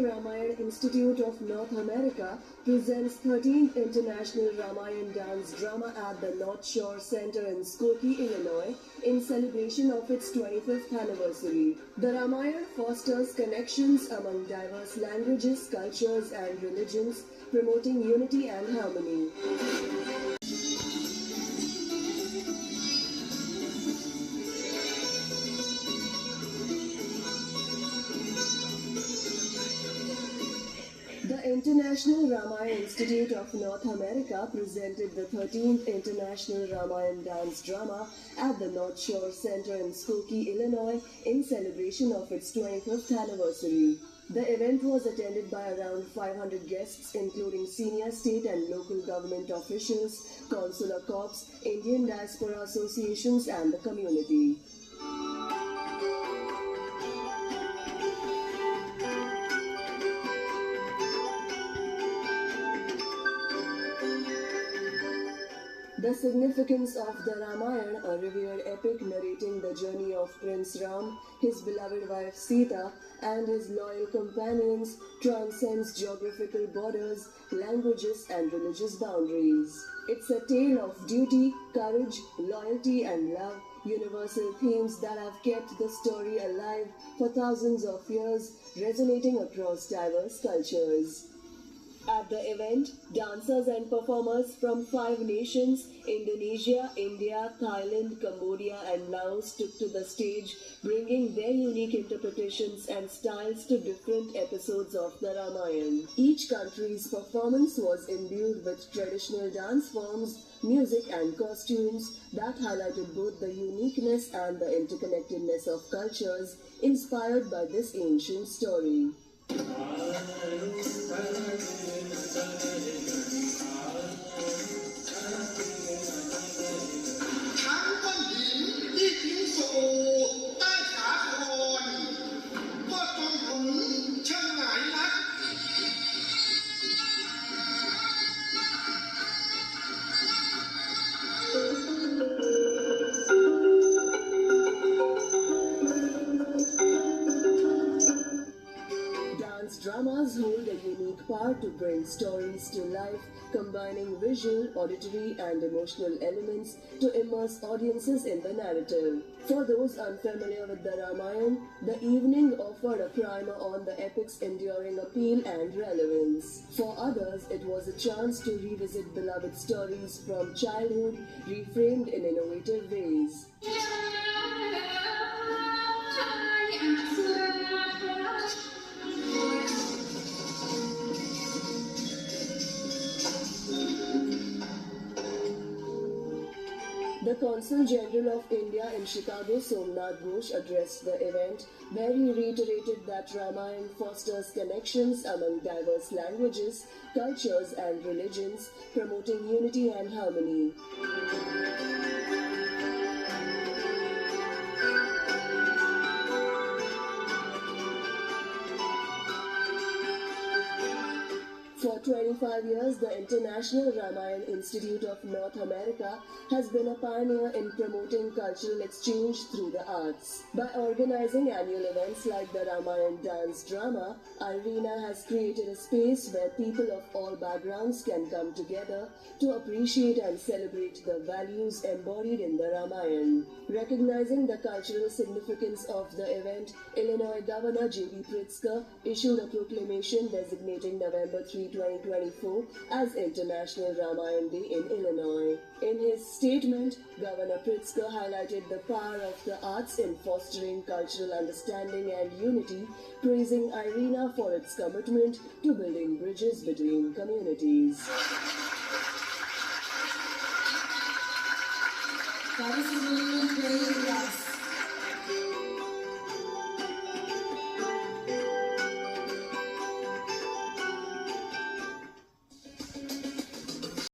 Ramayana Institute of North America presents 13th International Ramayana Dance Drama at the North Shore Center in Skokie, Illinois, in celebration of its 25th anniversary. The Ramayana fosters connections among diverse languages, cultures, and religions, promoting unity and harmony. The International Ramayana Institute of North America presented the 13th International Ramayana Dance Drama at the North Shore Center in Skokie, Illinois, in celebration of its 25th anniversary. The event was attended by around 500 guests, including senior state and local government officials, consular corps, Indian diaspora associations, and the community. The significance of the Ramayana, a revered epic narrating the journey of Prince Ram, his beloved wife Sita, and his loyal companions, transcends geographical borders, languages, and religious boundaries. It's a tale of duty, courage, loyalty, and love, universal themes that have kept the story alive for thousands of years, resonating across diverse cultures. At the event, dancers and performers from 5 nations, Indonesia, India, Thailand, Cambodia, and Laos, took to the stage, bringing their unique interpretations and styles to different episodes of the Ramayana. Each country's performance was imbued with traditional dance forms, music, and costumes that highlighted both the uniqueness and the interconnectedness of cultures inspired by this ancient story. Dance dramas hold a unique power to bring stories to life, combining visual, auditory, and emotional elements to immerse audiences in the narrative. For those unfamiliar with the Ramayana, the evening offered a primer on the epic's enduring appeal and relevance. For others, it was a chance to revisit beloved stories from childhood, reframed in innovative ways. The Consul General of India in Chicago, Somnath Ghosh, addressed the event, where he reiterated that Ramayana fosters connections among diverse languages, cultures, and religions, promoting unity and harmony. For 25 years, the International Ramayana Institute of North America has been a pioneer in promoting cultural exchange through the arts. By organizing annual events like the Ramayana Dance Drama, IRENA has created a space where people of all backgrounds can come together to appreciate and celebrate the values embodied in the Ramayana. Recognizing the cultural significance of the event, Illinois Governor J.B. Pritzker issued a proclamation designating November 3, 2024 as International Ramayana Day in Illinois. In his statement, Governor Pritzker highlighted the power of the arts in fostering cultural understanding and unity, praising IRENA for its commitment to building bridges between communities. That was really great, yes.